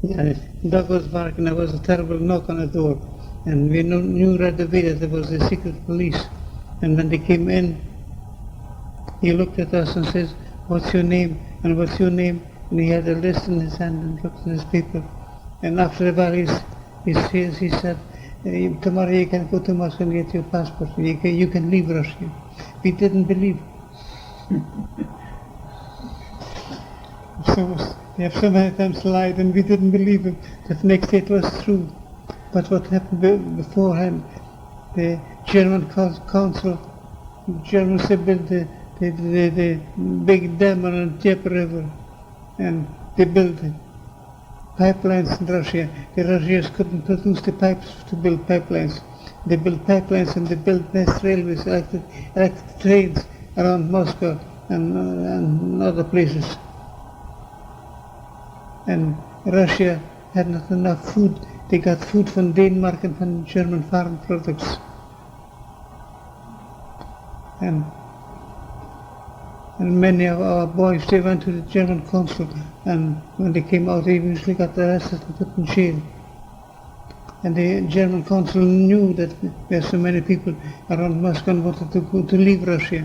Yeah, dog was barking. There was a terrible knock on the door, and we knew right away that there was the secret police. And when they came in, he looked at us and says, "What's your name? And what's your name?" And he had a list in his hand and looked in his paper. And after a while, he said, "Tomorrow you can go to Moscow and get your passport. You can leave Russia." We didn't believe. So we have so many times lied and we didn't believe him. The next day it was true. But what happened beforehand, the German council, the Germans built the big dam on the Dnieper River, and they built pipelines in Russia. The Russians couldn't produce the pipes to build pipelines. They built pipelines and they built nice railways, electric trains around Moscow and other places. And Russia had not enough food. They got food from Denmark and from German farm products. And many of our boys, they went to the German consul, and when they came out, they usually got arrested and put in jail. And the German consul knew that there were so many people around Moscow and wanted to leave Russia.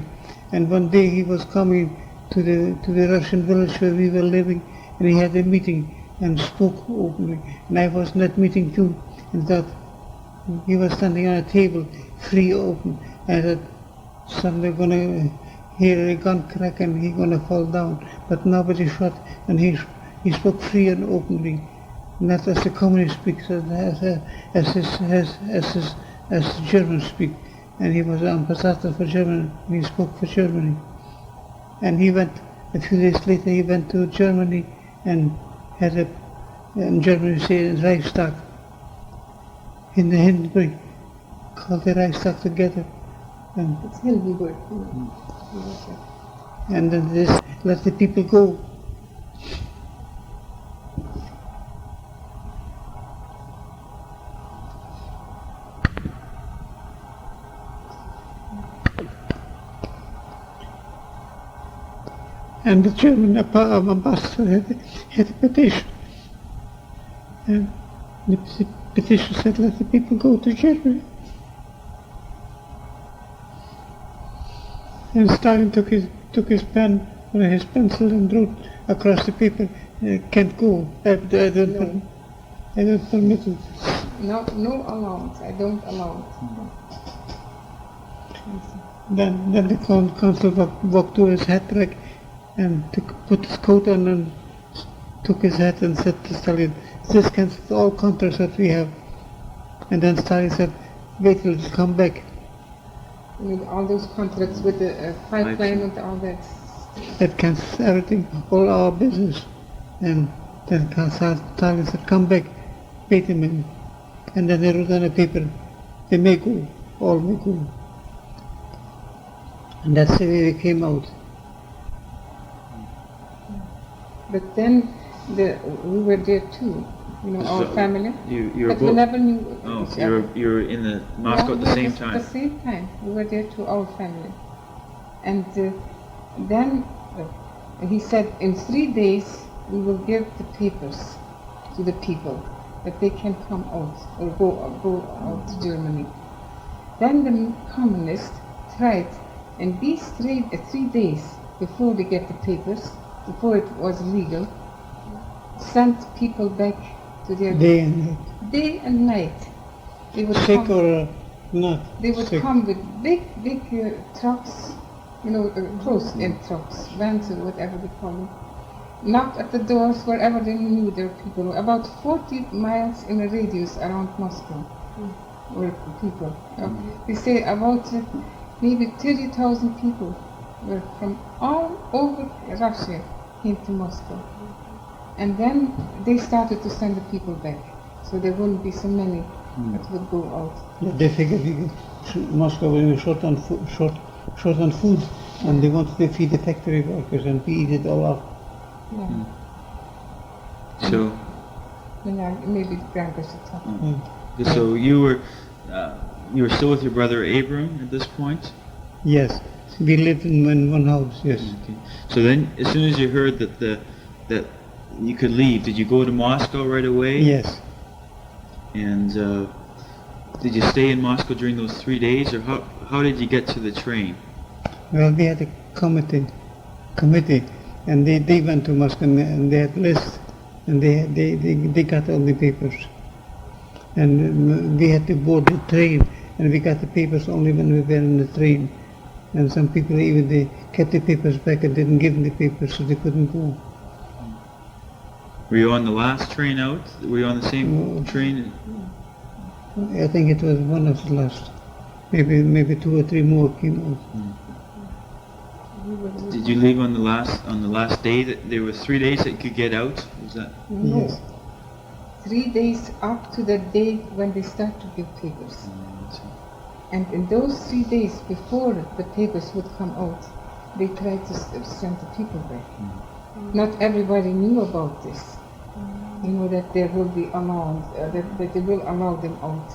And one day he was coming to the Russian village where we were living, and he had a meeting and spoke openly. And I was in that meeting too, and that he was standing on a table, free open, and that somebody gonna hear a gun crack and he gonna fall down, but nobody shot, and he spoke free and openly, not as the communists speak, as the Germans speak. And he was an ambassador for Germany. He spoke for Germany, and he went a few days later. He went to Germany and had in Germany say Reichstag in the Hindenburg, called the Reichstag together. And it's Hindenburg. And then this let the people go. And the German ambassador had a petition. And the petition said, let the people go to Germany. And Stalin took his pen, his pencil, and wrote across the paper, can't go. I don't permit it. No allowance. I don't allow it. Then the consul walked to his hat rack and put his coat on and took his hat and said to Stalin, this cancels all contracts that we have. And then Stalin said, wait till you come back. With all those contracts with the pipeline and all that. That cancels everything, all our business. And then Stalin said, come back, wait a minute. And then they wrote on a paper, they may go, all may go. And that's the way they came out. But then we were there too, our family. But we never knew each other. You were in the Moscow at the same time. At the same time, we were there too, our family. And then he said, in 3 days we will give the papers to the people that they can come out or go out to Germany. Then the communists tried, in these 3 days before they get the papers, before it was legal, sent people back to their day and night. Day and night. They would sick come, or not? They would sick. come with big trucks, closed-in trucks, vans or whatever they call them. Knock at the doors wherever they knew there were people. About 40 miles in a radius around Moscow were people. They say about maybe 30,000 people were from all over Russia came to Moscow. And then they started to send the people back, so there wouldn't be so many that would go out. Yeah, they figured Moscow was short on food, and they wanted to feed the factory workers, and we eat it all up. Yeah. So maybe Grandpa should talk. So you were still with your brother Abram at this point? Yes, we lived in one house. Yes. Okay. So then, as soon as you heard that you could leave, did you go to Moscow right away? Yes. And did you stay in Moscow during those 3 days, or how did you get to the train? Well, we had a committee, and they went to Moscow and they had lists, and they got all the papers. And we had to board the train, and we got the papers only when we were in the train. And some people even they kept the papers back and didn't give them the papers, so they couldn't go. Were you on the last train out? Were you on the same train? I think it was one of the last. Maybe 2 or 3 more came out. Did you leave on the last day? That there were 3 days that you could get out. Was that? No. Yes. 3 days up to the day when they start to give papers. And in those 3 days before the papers would come out, they tried to send the people back. Not everybody knew about this. You know, that they will be allowed, that they will allow them out.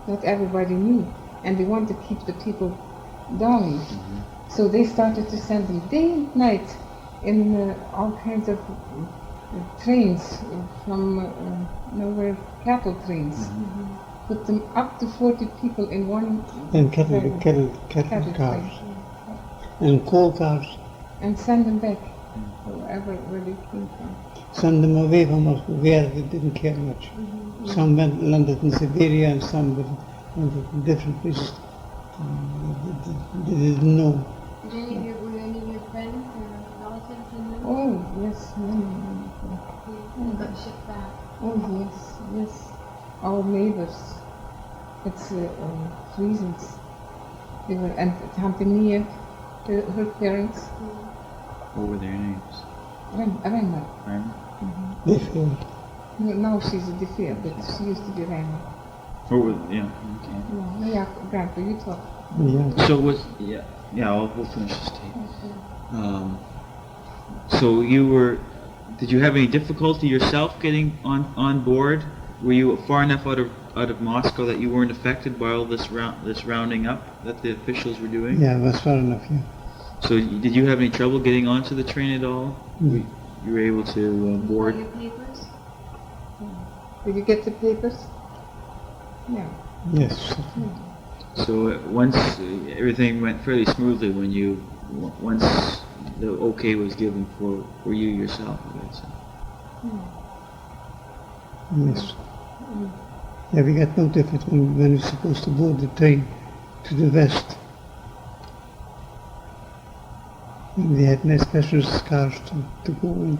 Not everybody knew. And they want to keep the people down. So they started to send them day and night in all kinds of trains from nowhere, cattle trains. Put them up to 40 people in one And cattle train. cars. And coal cars. And send them back, where they came from. Send them away from Moscow, where they didn't care much. Some landed in Siberia and some landed in different places. They didn't know. Were any of your friends or relatives in them? Oh, yes, many. And got shipped back. Oh, yes. Our neighbors. It's Friesens. They were, and Taunte Mia, her parents, What were their names? Rempel. Right? DeFehr. Now she's a DeFehr, but she used to be Rempel. What were? Yeah. Okay. No, yeah, Grandpa, you talk. Yeah. So we'll finish this tape. So did you have any difficulty yourself getting on board? Were you far enough out of Moscow that you weren't affected by all this rounding up that the officials were doing? Yeah, it was far enough, yeah. So did you have any trouble getting onto the train at all? You were able to board? All your papers? Did you get the papers? Yeah. Yes. So once everything went fairly smoothly once the okay was given for you yourself, I guess. Yes. Yeah, we got notified when we were supposed to board the train to the west. And we had nice special cars to go in.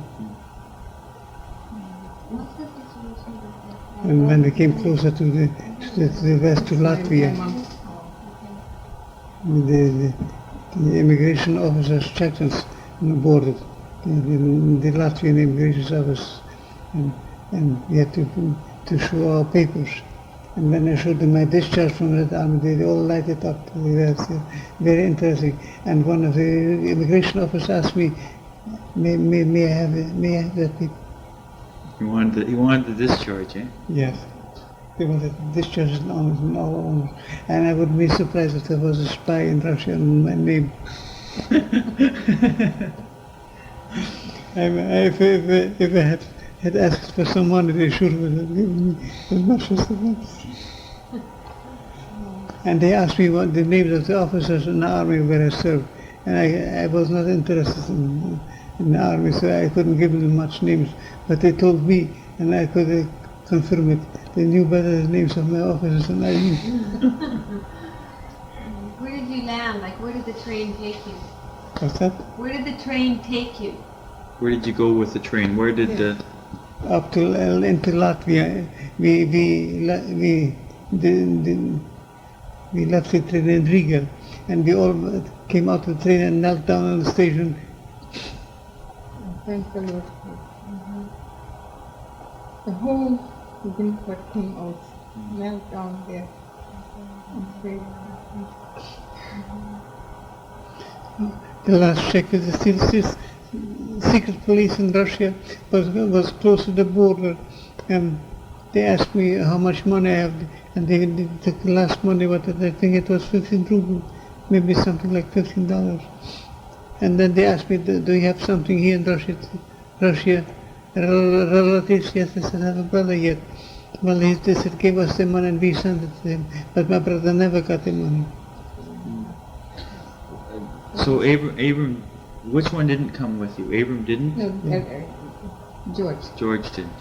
What's the situation with that? And when we came closer to the west, to Latvia, the immigration officers checked us on the border, the Latvian immigration office, and we had to show our papers. And when I showed them my discharge from Red Army, they all lighted up. They were very interesting. And one of the immigration officers asked me, may I have that paper? He wanted the discharge, eh? Yes. They wanted discharge in all honors. And I wouldn't be surprised if there was a spy in Russia on my name. If I had asked for some money, they should have given me as much as they wanted. And they asked me what the names of the officers in the army where I served. And I was not interested in the army, so I couldn't give them much names. But they told me, and I could confirm it. They knew better the names of my officers than I knew. Where did you land? Like, where did the train take you? What's that? Where did the train take you? Where did you go with the train? Where did the... Up to into Latvia. We left the train in Riga, and we all came out of the train and knelt down on the station. Thank the Lord. The whole group that came out knelt down there and prayed. The last check with the secret police in Russia was close to the border, and they asked me how much money I have, and they took the last money, what I think it was 15 rubles, maybe something like $15. And then they asked me, do you have something here in Russia? relatives, yes, I said, I have a brother yet. Well, they said, give us the money and we sent it to him. But my brother never got the money. So Abram, which one didn't come with you? Abram didn't? No, George. George didn't.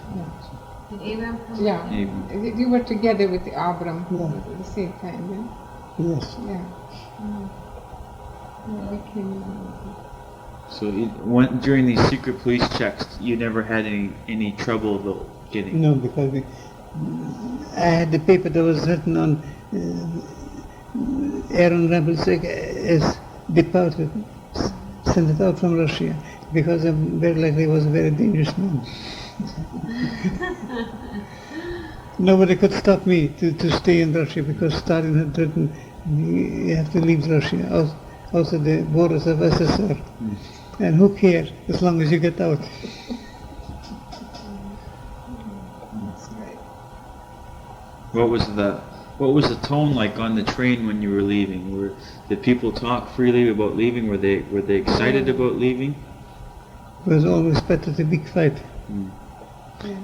Did Abraham come? Yeah. Abram. We were together with Abram Yeah. at the same time, Yes. yeah? Yeah. Yeah, we came. So during these secret police checks, you never had any trouble about getting? No, because I had the paper that was written on Aron Dietrich Rempel is deported, sent it out from Russia, because I'm very likely was a very dangerous man. Nobody could stop me to stay in Russia, because Stalin had written, you have to leave Russia, also the borders of SSR. And who cares, as long as you get out. That's right. What was the tone like on the train when you were leaving? Did people talk freely about leaving? Were they excited about leaving? It was always better the big fight.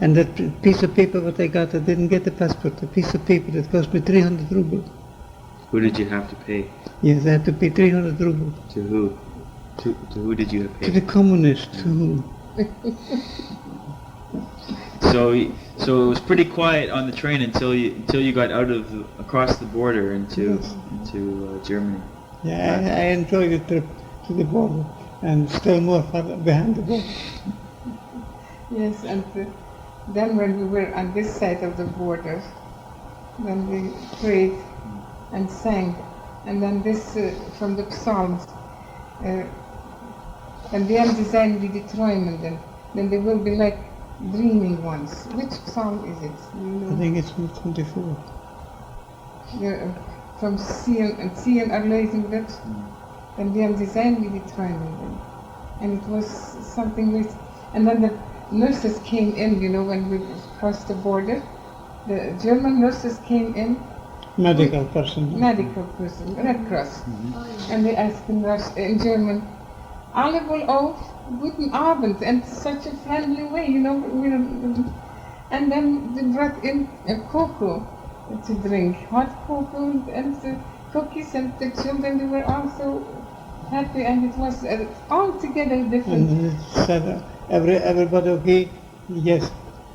And that piece of paper what I got, I didn't get the passport, a piece of paper that cost me 300 rubles. Who did you have to pay? Yes, I had to pay 300 rubles. To who? To who did you have to To pay? the communists, who So it was pretty quiet on the train until you got across the border into Germany. yeah, I enjoyed the trip to the border, and still more further behind the border. Yes, and then when we were on this side of the border, then we prayed and sang, and then this from the Psalms, and then design with the träumen, then they will be like dreaming ones. Which psalm is it? Do you know? I think it's from 24. Yeah, from Zion, and Zion erlezen wird, and then design with the träumen, and it was something with, and then the nurses came in, when we crossed the border. The German nurses came in, Medical person. medical person, Red Cross, Oh, yeah. and they asked in German, alle wohl auf, guten Abend, and such a friendly way, and then they brought in a cocoa to drink, hot cocoa, and the cookies, and the children, they were all so happy, and it was altogether different. And it said, everybody okay? Yes.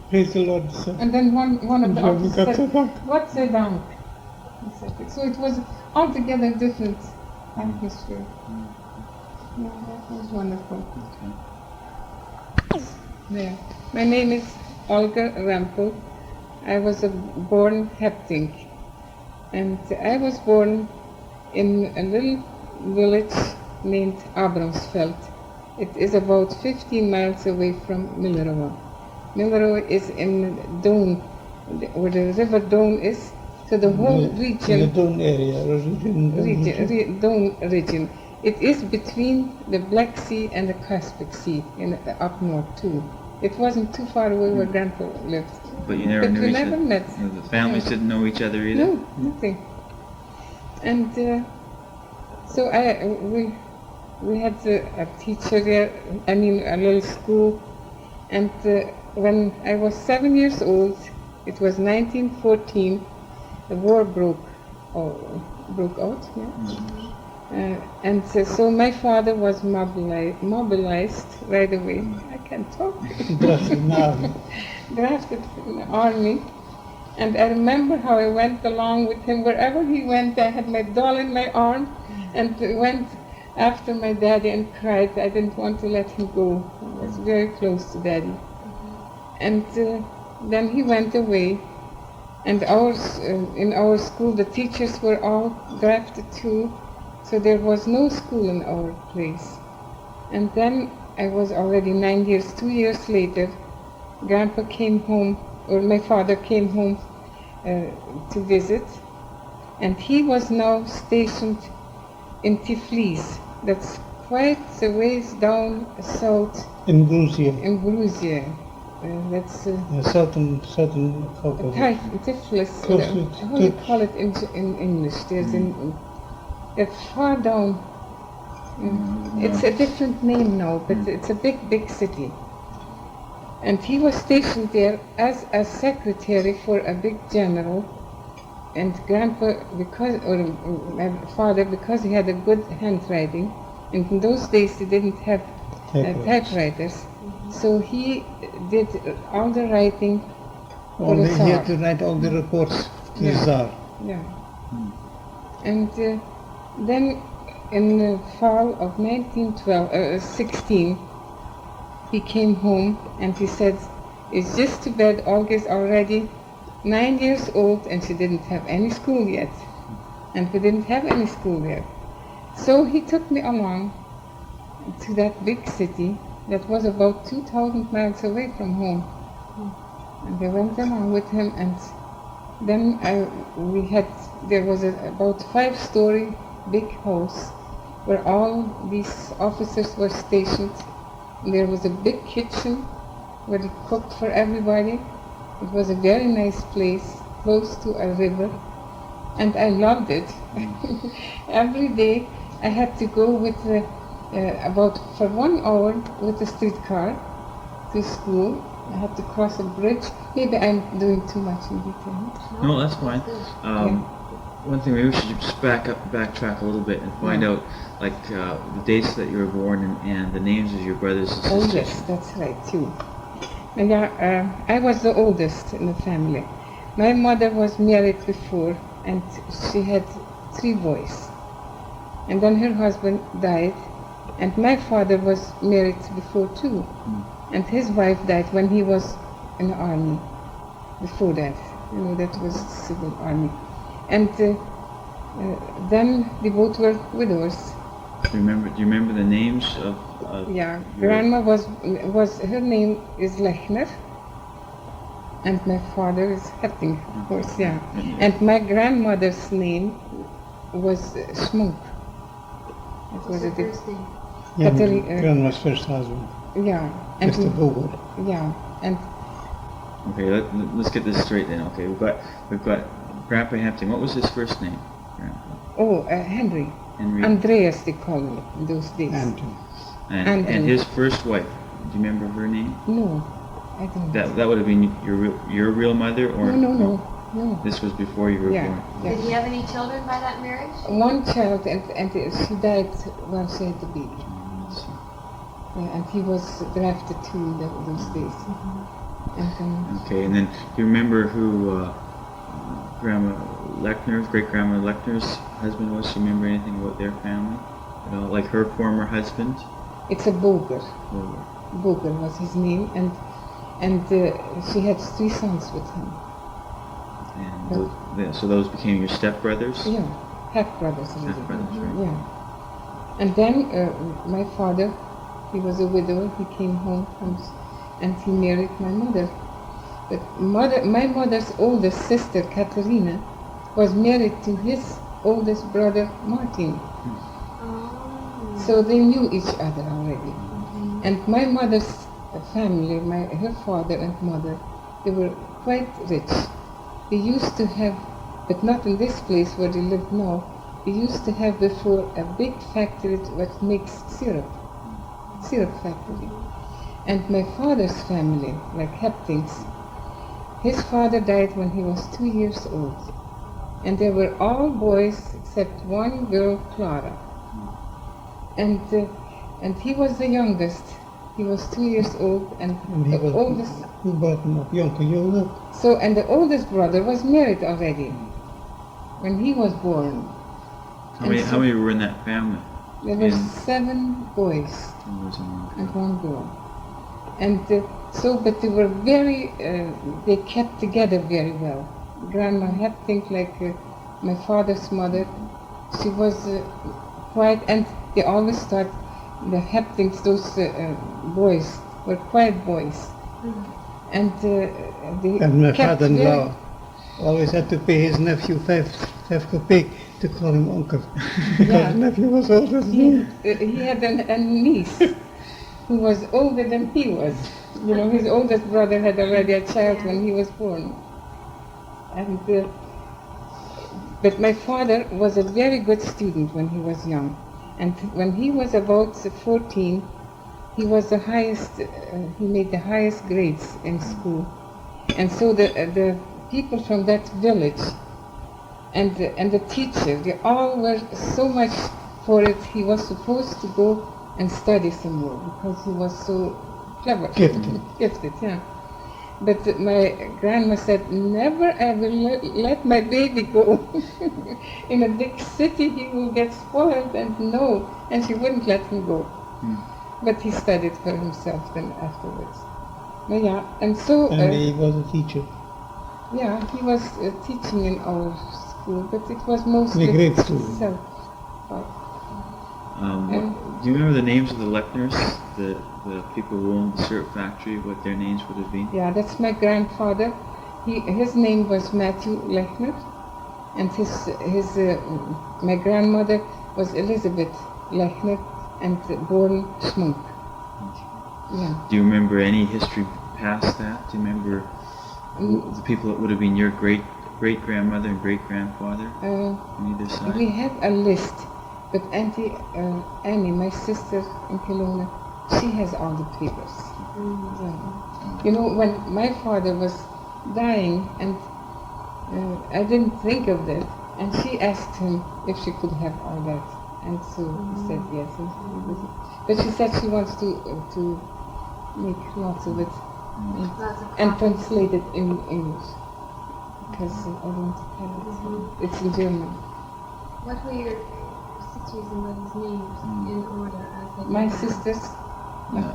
Praise the Lord. So, And then one of the German officers got said, so back. "Gott sei Dank." He said it. So it was altogether different atmosphere. Yeah, that was wonderful. Yeah. My name is Olga Rempel. I was born Hepting, and I was born in a little village named Abramsfeld. It is about 15 miles away from Millerova. Millerova is in Don, where the river Don is, so the whole in the region, Don area, Don region, it is between the Black Sea and the Caspic Sea, up north too. It wasn't too far away where Grandpa lived. But you never But knew we each never other. met. The families No. didn't know each other either. No, nothing. And so we had a teacher there, a little school, and when I was 7 years old, it was 1914, the war broke out, yeah. And so my father was mobilized right away. I can't talk. Drafted in the army. And I remember how I went along with him. Wherever he went, I had my doll in my arm and went after my daddy and cried. I didn't want to let him go. I was very close to daddy. And then he went away. And in our school, the teachers were all drafted too. So there was no school in our place. And then I was already 9 years, 2 years later, Grandpa came home, or my father came home to visit, and he was now stationed in Tiflis. That's quite a ways down south in Georgia. in Georgia. That's Southern Caucasus. Tiflis. Close How do you call it in English? There's it's far down. It's a different name now, but it's a big city. And he was stationed there as a secretary for a big general. And Grandpa, my father, because he had a good handwriting, and in those days they didn't have typewriters, so he did all the writing for the He Tsar. had to write all the reports to the Tsar. Yeah. And then in the fall of 1916, he came home and he said, "It's just too bad Olga's already 9 years old and she didn't have any school yet." And we didn't have any school yet. So he took me along to that big city that was about 2,000 miles away from home. And I went along with him, and then there was about 5-story big house where all these officers were stationed. There was a big kitchen where they cooked for everybody. It was a very nice place, close to a river, and I loved it. Every day I had to go with for 1 hour with the streetcar to school. I had to cross a bridge. Maybe I'm doing too much in detail. No, that's fine. One thing, maybe we should just backtrack a little bit and find out, like, the dates that you were born and the names of your brothers and sisters. Oh yes, that's right too. And I was the oldest in the family. My mother was married before, and she had 3 boys. And then her husband died, and my father was married before too. And his wife died when he was in the army. Before that, that was civil army. And then they both were widows. Do you remember the names of Yeah, your- Grandma was her name is Lechner, and my father is Hepting, of course, yeah. And my grandmother's name was Schmunk. It What's was her a first name? Yeah, Catherine, Grandma's first husband, yeah, and Mr. Boger. yeah, and Okay, let's get this straight then. Okay, we've got Grandpa Hepting. What was his first name? Henry. Henry. Andreas, they called him in those days. And And his first wife. Do you remember her name? No, I don't know. That would have been your real mother, or No. This was before you were Yeah. born. Did he have any children by that marriage? One child, and she died while she had the baby. Yeah, and he was drafted too in those days. And Okay, and then do you remember who Grandma Lechner's, great Grandma Lechner's husband was? Do you remember anything about their family? Like her former husband? it's a Boger. Or- Boger was his name, and she had 3 sons with him. And so those became your stepbrothers? Yeah, half brothers. really. Half-brothers, right. Yeah. And then my father, he was a widower. He came home and he married my mother. But my mother's oldest sister, Katerina, was married to his oldest brother, Martin. Oh. So they knew each other already. And my mother's family, her father and mother, they were quite rich. They used to have, but not in this place where they live now, they used to have before a big factory that makes syrup factory. And my father's family, like Heptings, his father died when he was 2 years old. And they were all boys except one girl, Clara. And he was the youngest. He was 2 years old, and he the was, oldest. who brought him up? Jonker. So, and the oldest brother was married already when he was born. How many were in that family? There were In- 7 boys There was and 1 girl. And but they were they kept together very well. Grandma Hepting, like my father's mother, she was quiet, and they always thought the Heptings, those boys, were quiet boys. And they And my kept father-in-law always had to pay his nephew 5 kopek to call him uncle. Because Yeah. the nephew was older than him. He had a niece who was older than he was. His oldest brother had already a child when he was born. And but my father was a very good student when he was young. And when he was about 14, he was the highest, he made the highest grades in school. And so the people from that village and the teacher, they all were so much for it. He was supposed to go and study some more because he was so clever. Gifted, yeah. But my grandma said, never ever let my baby go. In a big city he will get spoiled, and no, and she wouldn't let him go. But he studied for himself then afterwards. But yeah, and so... And he was a teacher. Yeah, he was teaching in our school, but it was mostly In a grade school. self-taught. Do you remember the names of the Lechners, the people who owned the syrup factory, what their names would have been? Yeah, that's my grandfather. His name was Matthew Lechner, and my grandmother was Elizabeth Lechner, and born Schmunk. Yeah. Do you remember any history past that? Do you remember the people that would have been your great-grandmother and great-grandfather on either side? We have a list, but Auntie Annie, my sister in Kelowna, she has all the papers. Yeah. You know, when my father was dying, and I didn't think of that, and she asked him if she could have all that, and so he said yes. But she said she wants to make lots of it and translate it in English, because I don't have it. It's in German. What were your sisters and brothers' names in order as they My came out? sisters.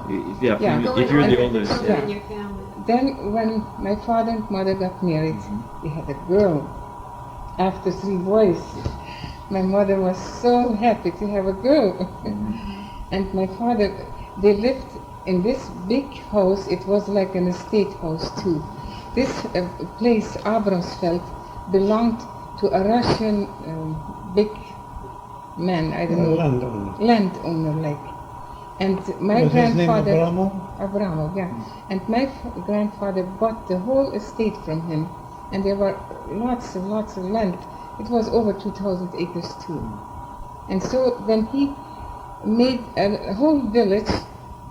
If you're the oldest. Going Yeah. in your family. Then when my father and mother got married, they had a girl after 3 boys. My mother was so happy to have a girl. And my father, they lived in this big house. It was like an estate house too. This place, Abronsfeld, belonged to a Russian big man, I don't know. Landowner like. And my Was his name grandfather... Abramov? Abramov, yeah. And my grandfather bought the whole estate from him, and there were lots and lots of land. It was over 2,000 acres too. And so then he made a whole village,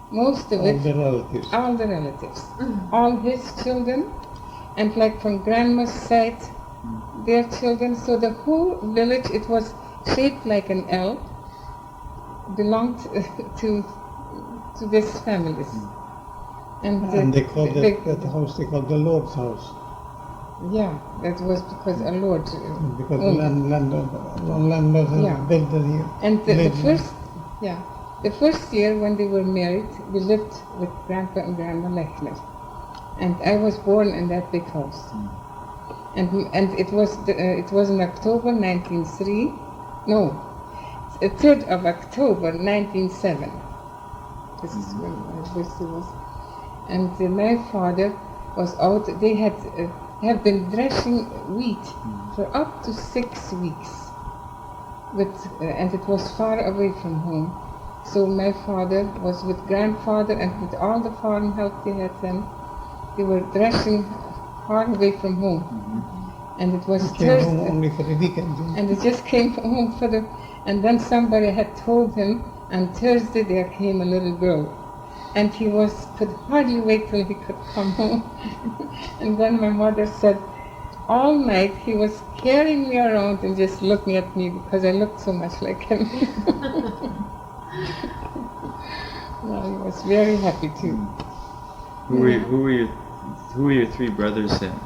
most of All it, the relatives. all the relatives, all his children, and like from grandma's side, their children. So the whole village, it was shaped like an L, belonged to this families. And they called that house, they called the Lord's house. Yeah, that was because a lord. Because owned it. landlord Yeah. built it here. And the Lived here. first year when they were married, we lived with Grandpa and Grandma Lechner, and I was born in that big house. And it was in October 1903. No, 3rd of October 1907. This is when my birthday was. And my father was out. They have been threshing wheat for up to 6 weeks, and it was far away from home. So my father was with grandfather, and with all the farm help they had then, they were threshing far away from home. And it was Came home Thursday. only for the weekend. And it just came home and then somebody had told him, on Thursday there came a little girl. And he could hardly wait till he could come home. And then my mother said, all night he was carrying me around and just looking at me because I looked so much like him. Well, he was very happy too. Who were your 3 brothers then?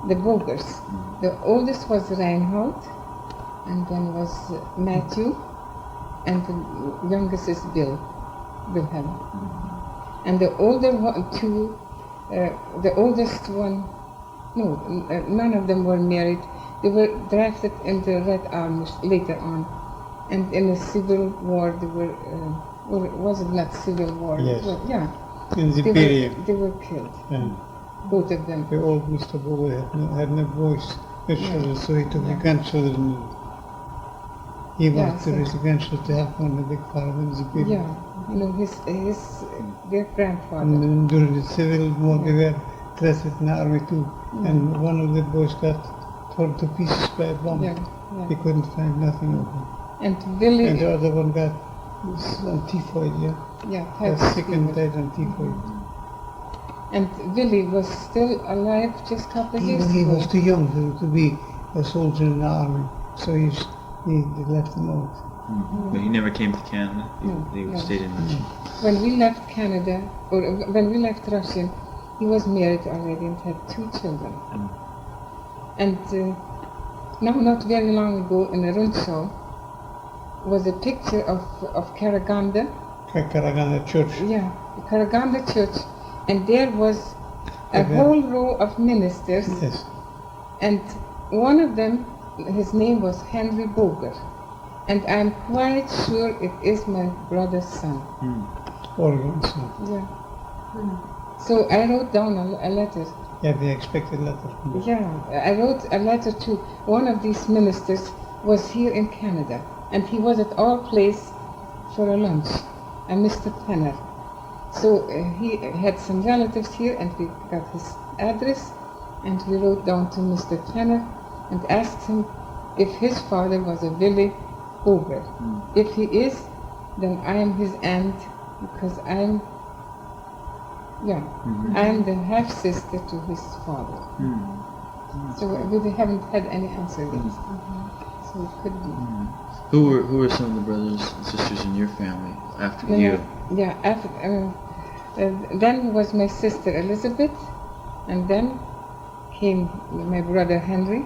The Bogers. The oldest was Reinhold, and then was Matthew, and the youngest is Wilhelm. And the older one, the oldest one, none of them were married. They were drafted in the Red Army later on, and in the Civil War they were, was it not Civil War? Yes. Well, yeah. In Siberia. They were killed, both of them. The old Mr. Bowie had no voice, so he took the grandchildren. He wanted to raise the grandchildren to help on the big farm in Siberia. Yeah, you know, their grandfather. And then during the Civil War, they were drafted in the army too. And one of the boys got torn to pieces by a bomb. Yeah. He couldn't find nothing of him. And Billy. And the other one got It's typhoid, yeah. Yeah, That's typhus sick and fever. dead and typhoid. And Willie was still alive just a couple of years He ago. was too young to be a soldier in the army, so they left him out. But he never came to Canada. He No. stayed in Russia. When we left Canada, or when we left Russia, he was married already and had 2 children. And now, not very long ago, in a Rundschau, was a picture of Karaganda. Karaganda Church. Yeah, the Karaganda Church, and there was a Okay. whole row of ministers, Yes. and one of them, his name was Henry Boger, and I'm quite sure it is my brother's son. Oregon. So. Yeah. So I wrote down a letter. Yeah, the expected letter. Yeah, I wrote a letter to one of these ministers was here in Canada, and he was at our place for a lunch, a Mr. Penner. So he had some relatives here, and we got his address, and we wrote down to Mr. Penner and asked him if his father was a Willie Boger. If he is, then I am his aunt, because I'm the half-sister to his father. So we haven't had any answer yet. So it could be. Who were some of the brothers and sisters in your family after you? Yeah, after, then was my sister Elizabeth, and then came my brother Henry,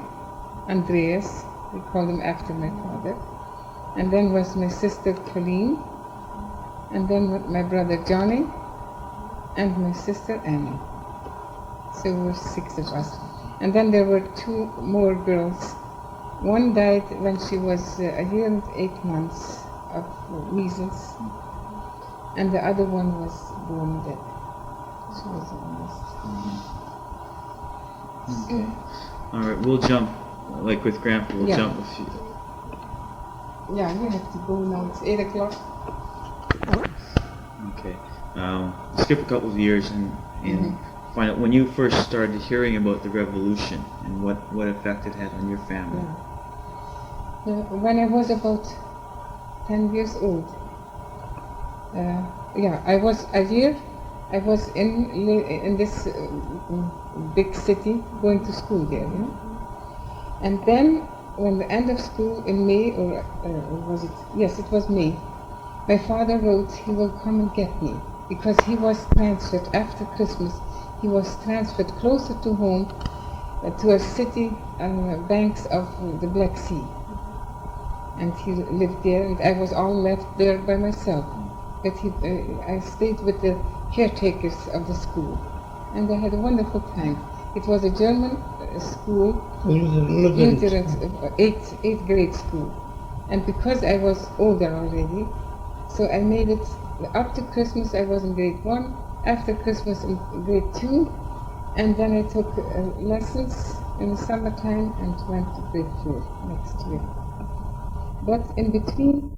Andreas, we called him after my father, and then was my sister Colleen, and then my brother Johnny, and my sister Annie. So there were 6 of us. And then there were 2 more girls. One died when she was a year and 8 months of measles, and the other one was born dead. She was almost. Okay. All right, we'll jump, like with Grandpa, we'll jump a few. Yeah, you have to go now. It's 8 o'clock. Okay. Skip a couple of years and find out when you first started hearing about the revolution and what effect it had on your family. When I was about 10 years old, I was in this big city going to school there, you know. And then when the end of school in May, or was it? Yes, it was May. My father wrote he will come and get me because he was transferred after Christmas. He was transferred closer to home, to a city on the banks of the Black Sea. And he lived there, and I was all left there by myself. But I stayed with the caretakers of the school, and I had a wonderful time. It was a German school, Lutheran, 8th grade school. And because I was older already, so I made it up to Christmas. I was in grade 1, after Christmas in grade 2, and then I took lessons in the summertime and went to grade 4 next year. But in between